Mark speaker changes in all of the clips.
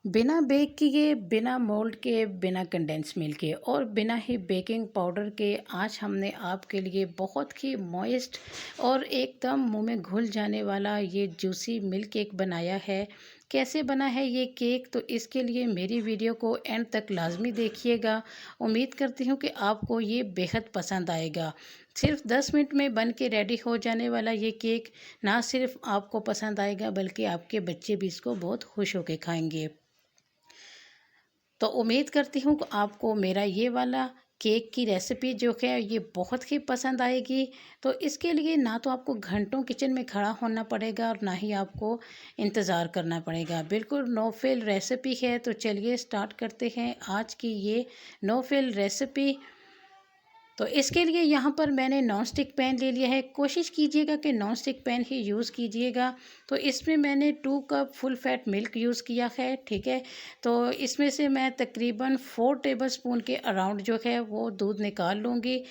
Speaker 1: बिना बेक किए, बिना मोल्ड के, बिना कंडेंस मिल्क के और बिना ही बेकिंग पाउडर के आज हमने आपके लिए बहुत ही मॉइस्ट और एकदम मुंह में घुल जाने वाला ये जूसी मिल्क केक बनाया है। कैसे बना है ये केक, तो इसके लिए मेरी वीडियो को एंड तक लाजमी देखिएगा। उम्मीद करती हूँ कि आपको ये बेहद पसंद आएगा। सिर्फ 10 मिनट में बन के रेडी हो जाने वाला ये केक ना सिर्फ आपको पसंद आएगा बल्कि आपके बच्चे भी इसको बहुत खुश होकर खाएंगे। तो उम्मीद करती हूँ कि आपको मेरा ये वाला केक की रेसिपी जो है ये बहुत ही पसंद आएगी। तो इसके लिए ना तो आपको घंटों किचन में खड़ा होना पड़ेगा और ना ही आपको इंतज़ार करना पड़ेगा। बिल्कुल नो फेल रेसिपी है। तो चलिए स्टार्ट करते हैं आज की ये नो फेल रेसिपी। तो इसके लिए यहाँ पर मैंने नॉन स्टिक पैन ले लिया है। कोशिश कीजिएगा कि नॉन स्टिक पैन ही यूज़ कीजिएगा। तो इसमें मैंने 2 cup full fat milk use किया है, ठीक है। तो इसमें से मैं तकरीबन 4 टेबलस्पून के अराउंड जो है वो दूध निकाल लूँगी।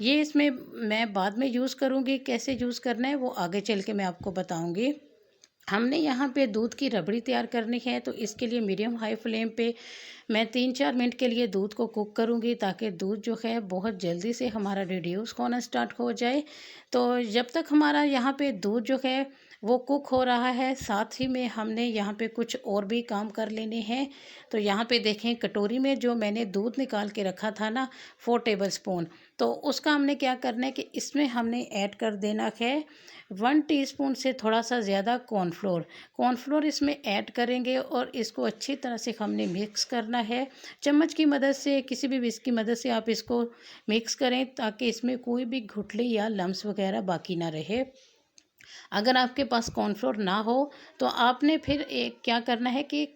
Speaker 1: ये इसमें मैं बाद में यूज़ करूँगी, कैसे यूज़ करना है वो आगे चल के मैं आपको बताऊँगी। हमने यहाँ पे दूध की रबड़ी तैयार करनी है। तो इसके लिए मीडियम हाई फ्लेम पे मैं 3-4 मिनट के लिए दूध को कुक करूँगी ताकि दूध जो है बहुत जल्दी से हमारा रिड्यूस होना स्टार्ट हो जाए। तो जब तक हमारा यहाँ पे दूध जो है वो कुक हो रहा है, साथ ही में हमने यहाँ पे कुछ और भी काम कर लेने हैं। तो यहाँ पे देखें कटोरी में जो मैंने दूध निकाल के रखा था ना 4 टेबलस्पून, तो उसका हमने क्या करना है कि इसमें हमने ऐड कर देना है 1 टीस्पून से थोड़ा सा ज़्यादा कॉर्नफ्लोर। कॉर्नफ्लोर इसमें ऐड करेंगे और इसको अच्छी तरह से हमने मिक्स करना है। चम्मच की मदद से, किसी भी विस्क की मदद से आप इसको मिक्स करें ताकि इसमें कोई भी गुठली या लम्स वगैरह बाकी ना रहे। अगर आपके पास कॉर्नफ्लोर ना हो तो आपने फिर एक क्या करना है कि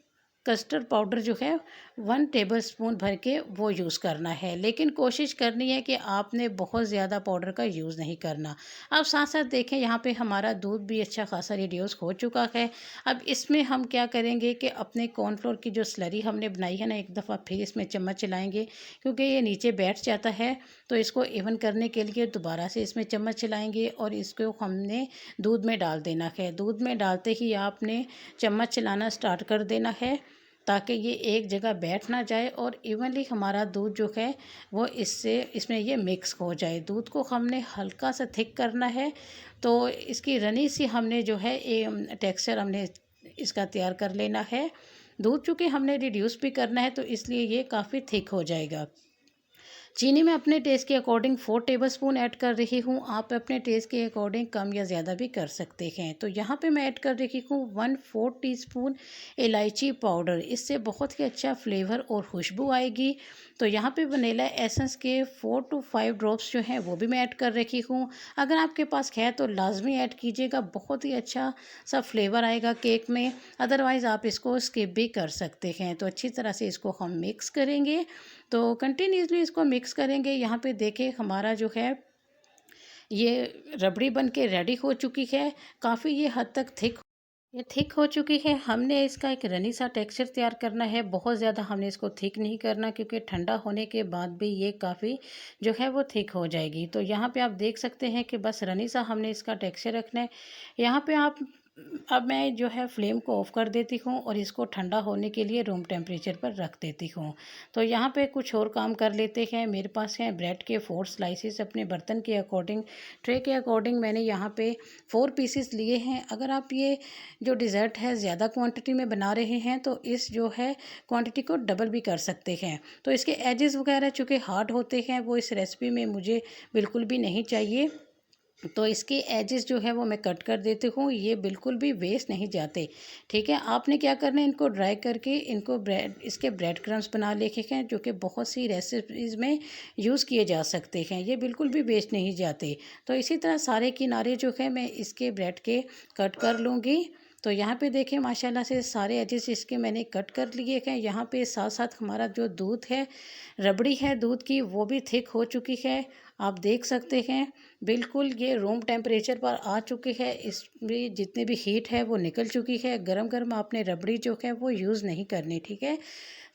Speaker 1: कस्टर्ड पाउडर जो है 1 टेबलस्पून भर के वो यूज़ करना है। लेकिन कोशिश करनी है कि आपने बहुत ज़्यादा पाउडर का यूज़ नहीं करना। अब साथ साथ देखें यहाँ पे हमारा दूध भी अच्छा खासा रिड्यूस हो चुका है। अब इसमें हम क्या करेंगे कि अपने कॉर्नफ्लोर की जो स्लरी हमने बनाई है ना, एक दफ़ा फिर इसमें चम्मच चलाएंगे क्योंकि ये नीचे बैठ जाता है। तो इसको इवन करने के लिए दोबारा से इसमें चम्मच चलाएंगे और इसको हमने दूध में डाल देना है। दूध में डालते ही आपने चम्मच चलाना स्टार्ट कर देना है ताकि ये एक जगह बैठ ना जाए और इवनली हमारा दूध जो है वो इसमें ये मिक्स हो जाए। दूध को हमने हल्का सा थिक करना है। तो इसकी रनी सी हमने जो है टेक्सचर हमने इसका तैयार कर लेना है। दूध चूँकि हमने रिड्यूस भी करना है तो इसलिए ये काफ़ी थिक हो जाएगा। चीनी मैं अपने टेस्ट के अकॉर्डिंग 4 टेबलस्पून ऐड कर रही हूँ। आप अपने टेस्ट के अकॉर्डिंग कम या ज़्यादा भी कर सकते हैं। तो यहाँ पे मैं ऐड कर रही हूँ 1/4 टीस्पून इलायची पाउडर। इससे बहुत ही अच्छा फ्लेवर और खुशबू आएगी। तो यहाँ पे वनीला एसेंस के 4 to 5 ड्रॉप्स जो हैं वो भी मैं ऐड कर रही हूँ। अगर आपके पास है तो लाजमी ऐड कीजिएगा, बहुत ही अच्छा सा फ्लेवर आएगा केक में। अदरवाइज़ आप इसको स्किप भी कर सकते हैं। तो अच्छी तरह से इसको हम मिक्स करेंगे। तो कंटिन्यूसली इसको मिक्स करेंगे। यहाँ पे देखें हमारा जो है ये रबड़ी बन के रेडी हो चुकी है। काफ़ी ये हद तक थिक हो चुकी है। हमने इसका एक रनी सा टेक्सचर तैयार करना है। बहुत ज़्यादा हमने इसको थिक नहीं करना क्योंकि ठंडा होने के बाद भी ये काफ़ी जो है वो थिक हो जाएगी। तो यहाँ पे आप देख सकते हैं कि बस रनी सा हमने इसका टेक्सचर रखना है। यहाँ पे आप अब मैं जो है फ्लेम को ऑफ़ कर देती हूँ और इसको ठंडा होने के लिए रूम टेम्परेचर पर रख देती हूँ। तो यहाँ पे कुछ और काम कर लेते हैं। मेरे पास हैं ब्रेड के 4 स्लाइसेस। अपने बर्तन के अकॉर्डिंग, ट्रे के अकॉर्डिंग मैंने यहाँ पे 4 पीसेस लिए हैं। अगर आप ये जो डिज़र्ट है ज़्यादा क्वांटिटी में बना रहे हैं तो इस जो है क्वांटिटी को डबल भी कर सकते हैं। तो इसके एजेस वगैरह चूँकि हार्ड होते हैं वो इस रेसिपी में मुझे बिल्कुल भी नहीं चाहिए। तो इसके एजेस जो है वो मैं कट कर देती हूँ। ये बिल्कुल भी वेस्ट नहीं जाते, ठीक है। आपने क्या करना है, इनको ड्राई करके इनको इसके ब्रेड क्रम्स बना लेके हैं जो कि बहुत सी रेसिपीज़ में यूज़ किए जा सकते हैं। ये बिल्कुल भी वेस्ट नहीं जाते। तो इसी तरह सारे किनारे जो है मैं इसके ब्रेड के कट कर लूँगी। तो यहाँ पे देखें माशाल्लाह से सारे एजेस इसके मैंने कट कर लिए हैं। यहाँ पे साथ साथ हमारा जो दूध है, रबड़ी है दूध की, वो भी थिक हो चुकी है। आप देख सकते हैं बिल्कुल ये रूम टेम्परेचर पर आ चुकी है। इसमें जितनी भी हीट है वो निकल चुकी है। गरम गरम आपने रबड़ी जो है वो यूज़ नहीं करनी, ठीक है।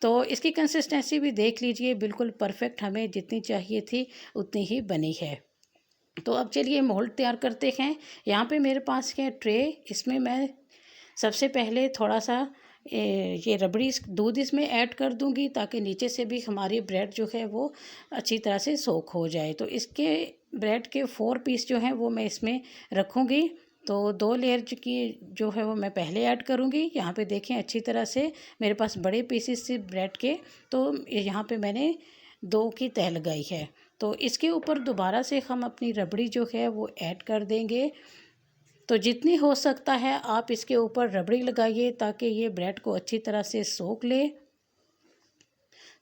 Speaker 1: तो इसकी कंसिस्टेंसी भी देख लीजिए, बिल्कुल परफेक्ट हमें जितनी चाहिए थी उतनी ही बनी है। तो अब चलिए मोल्ड तैयार करते हैं। यहाँ पे मेरे पास है ट्रे। इसमें मैं सबसे पहले थोड़ा सा ये रबड़ी दूध इसमें ऐड कर दूंगी ताकि नीचे से भी हमारी ब्रेड जो है वो अच्छी तरह से सोख हो जाए। तो इसके ब्रेड के 4 पीस जो हैं वो मैं इसमें रखूँगी। तो 2 लेयर की जो है वो मैं पहले ऐड करूँगी। यहाँ पे देखें अच्छी तरह से मेरे पास बड़े पीसेस से ब्रेड के, तो यहाँ पे मैंने 2 की तह लगाई है। तो इसके ऊपर दोबारा से हम अपनी रबड़ी जो है वो ऐड कर देंगे। तो जितनी हो सकता है आप इसके ऊपर रबड़ी लगाइए ताकि ये ब्रेड को अच्छी तरह से सोख ले।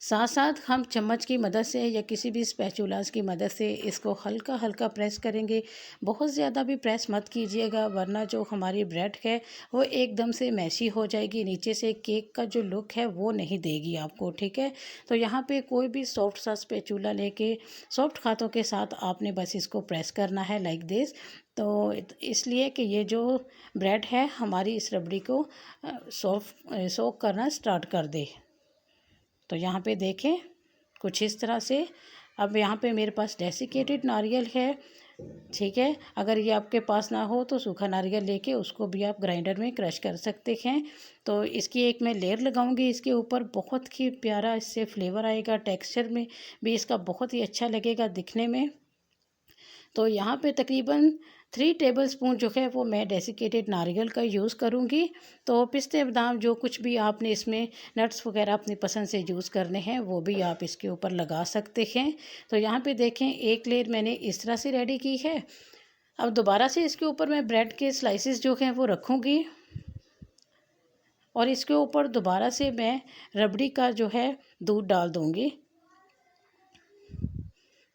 Speaker 1: साथ साथ हम चम्मच की मदद से या किसी भी स्पैचुलास की मदद से इसको हल्का हल्का प्रेस करेंगे। बहुत ज़्यादा भी प्रेस मत कीजिएगा, वरना जो हमारी ब्रेड है वो एकदम से मैसी हो जाएगी, नीचे से केक का जो लुक है वो नहीं देगी आपको, ठीक है। तो यहाँ पे कोई भी सॉफ्ट सा स्पैचुला लेके सॉफ्ट हाथों के साथ आपने बस इसको प्रेस करना है लाइक दिस। तो इसलिए कि ये जो ब्रेड है हमारी इस रबड़ी को सोक करना स्टार्ट कर दे। तो यहाँ पे देखें कुछ इस तरह से। अब यहाँ पे मेरे पास डेसिकेटेड नारियल है, ठीक है। अगर ये आपके पास ना हो तो सूखा नारियल लेके उसको भी आप ग्राइंडर में क्रश कर सकते हैं। तो इसकी एक मैं लेयर लगाऊंगी इसके ऊपर, बहुत ही प्यारा इससे फ्लेवर आएगा, टेक्सचर में भी इसका बहुत ही अच्छा लगेगा दिखने में। तो यहाँ पे तकरीबन 3 टेबलस्पून जो है वो मैं डेसिकेटेड नारियल का यूज़ करूँगी। तो पिस्ते बादाम जो कुछ भी आपने इसमें नट्स वगैरह अपनी पसंद से यूज़ करने हैं वो भी आप इसके ऊपर लगा सकते हैं। तो यहाँ पे देखें एक लेयर मैंने इस तरह से रेडी की है। अब दोबारा से इसके ऊपर मैं ब्रेड के स्लाइसेस जो हैं वो रखूँगी और इसके ऊपर दोबारा से मैं रबड़ी का जो है दूध डाल दूँगी।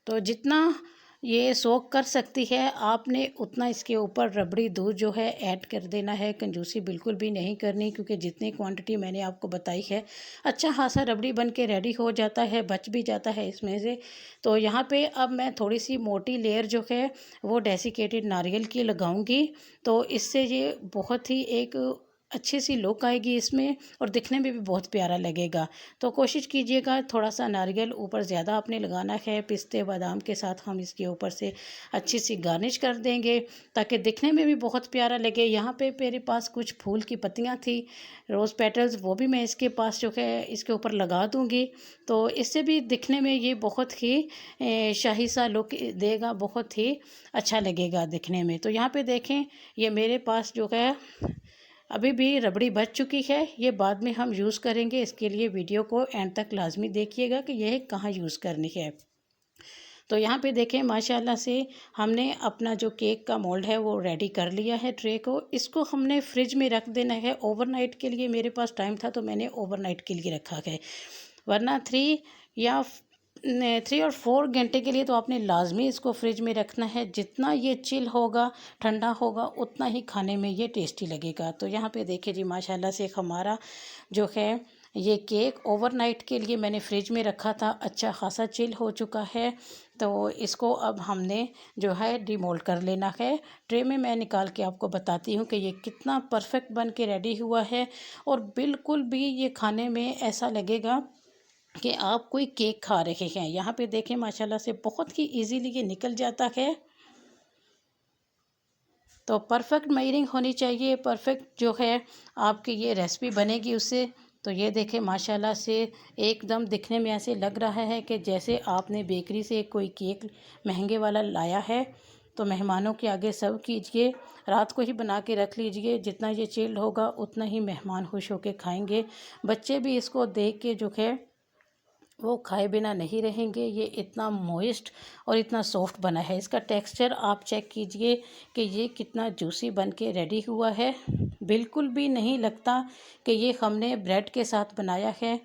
Speaker 1: तो जितना ये सोख कर सकती है आपने उतना इसके ऊपर रबड़ी दूध जो है ऐड कर देना है। कंजूसी बिल्कुल भी नहीं करनी, क्योंकि जितनी क्वांटिटी मैंने आपको बताई है अच्छा खासा रबड़ी बन के रेडी हो जाता है, बच भी जाता है इसमें से। तो यहाँ पे अब मैं थोड़ी सी मोटी लेयर जो है वो डेसिकेटेड नारियल की लगाऊंगी। तो इससे ये बहुत ही एक अच्छी सी लुक आएगी इसमें और दिखने में भी बहुत प्यारा लगेगा। तो कोशिश कीजिएगा थोड़ा सा नारियल ऊपर ज़्यादा आपने लगाना है। पिस्ते बादाम के साथ हम इसके ऊपर से अच्छी सी गार्निश कर देंगे ताकि दिखने में भी बहुत प्यारा लगे। यहाँ पे मेरे पास कुछ फूल की पत्तियाँ थी, रोज़ पेटल्स, वो भी मैं इसके पास जो है इसके ऊपर लगा दूँगी। तो इससे भी दिखने में ये बहुत ही शाही सा लुक देगा, बहुत ही अच्छा लगेगा दिखने में। तो यहाँ पे देखें ये मेरे पास जो है अभी भी रबड़ी बच चुकी है, ये बाद में हम यूज़ करेंगे। इसके लिए वीडियो को एंड तक लाजमी देखिएगा कि यह कहाँ यूज़ करनी है। तो यहाँ पे देखें माशाल्लाह से हमने अपना जो केक का मोल्ड है वो रेडी कर लिया है। ट्रे को इसको हमने फ्रिज में रख देना है ओवरनाइट के लिए। मेरे पास टाइम था तो मैंने ओवरनाइट के लिए रखा है, वरना 3 और 4 घंटे के लिए तो आपने लाजमी इसको फ्रिज में रखना है। जितना ये चिल होगा, ठंडा होगा, उतना ही खाने में ये टेस्टी लगेगा। तो यहाँ पे देखिए जी माशाल्लाह से हमारा जो है ये केक ओवरनाइट के लिए मैंने फ्रिज में रखा था, अच्छा खासा चिल हो चुका है। तो इसको अब हमने जो है डीमोल्ड कर लेना है। ट्रे में मैं निकाल के आपको बताती हूँ कि ये कितना परफेक्ट बन के रेडी हुआ है और बिल्कुल भी ये खाने में ऐसा लगेगा कि आप कोई केक खा रहे हैं। यहाँ पे देखें माशाल्लाह से बहुत ही इजीली ये निकल जाता है। तो परफेक्ट मेजरिंग होनी चाहिए, परफेक्ट जो है आपकी ये रेसिपी बनेगी उससे। तो ये देखें माशाल्लाह से एकदम दिखने में ऐसे लग रहा है कि जैसे आपने बेकरी से कोई केक महंगे वाला लाया है। तो मेहमानों के आगे सर्व कीजिए, रात को ही बना के रख लीजिए। जितना ये चिल्ड होगा उतना ही मेहमान खुश होकर खाएंगे। बच्चे भी इसको देख के जो है वो खाए बिना नहीं रहेंगे। ये इतना मॉइस्ट और इतना सॉफ्ट बना है। इसका टेक्सचर आप चेक कीजिए कि ये कितना जूसी बन के रेडी हुआ है। बिल्कुल भी नहीं लगता कि ये हमने ब्रेड के साथ बनाया है।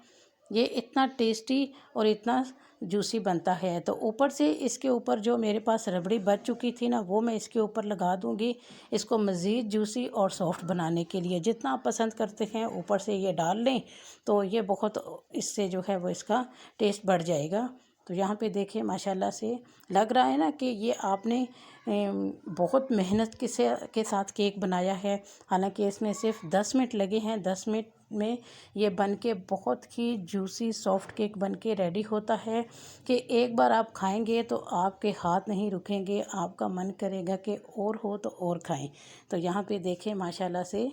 Speaker 1: ये इतना टेस्टी और इतना जूसी बनता है। तो ऊपर से इसके ऊपर जो मेरे पास रबड़ी बच चुकी थी ना, वो मैं इसके ऊपर लगा दूंगी इसको मज़ीद जूसी और सॉफ्ट बनाने के लिए। जितना आप पसंद करते हैं ऊपर से ये डाल लें तो ये बहुत इससे जो है वो इसका टेस्ट बढ़ जाएगा। तो यहाँ पे देखिए माशाल्लाह से लग रहा है ना कि ये आपने बहुत मेहनत के साथ केक बनाया है। हालांकि इसमें सिर्फ 10 मिनट लगे हैं। 10 मिनट में ये बन के बहुत ही जूसी सॉफ्ट केक बन के रेडी होता है कि एक बार आप खाएंगे तो आपके हाथ नहीं रुकेंगे, आपका मन करेगा कि और हो तो और खाएं। तो यहाँ पे देखें माशाल्लाह से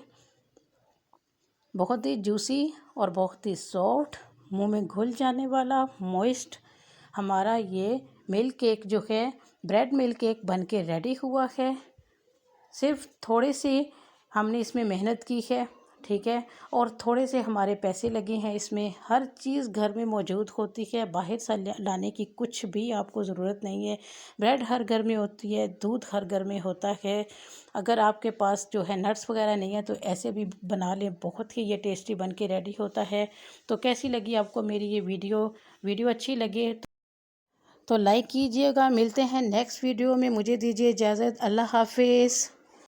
Speaker 1: बहुत ही जूसी और बहुत ही सॉफ्ट, मुंह में घुल जाने वाला मॉइस्ट हमारा ये मिल्क केक जो है, ब्रेड मिल्क केक बन के रेडी हुआ है। सिर्फ थोड़ी सी हमने इसमें मेहनत की है, ठीक है, और थोड़े से हमारे पैसे लगे हैं इसमें। हर चीज़ घर में मौजूद होती है, बाहर से लाने की कुछ भी आपको ज़रूरत नहीं है। ब्रेड हर घर में होती है, दूध हर घर में होता है। अगर आपके पास जो है नट्स वगैरह नहीं है तो ऐसे भी बना लें, बहुत ही ये टेस्टी बन के रेडी होता है। तो कैसी लगी आपको मेरी ये वीडियो अच्छी लगे तो लाइक कीजिएगा। मिलते हैं नेक्स्ट वीडियो में, मुझे दीजिए इजाज़त। अल्लाह हाफिज़।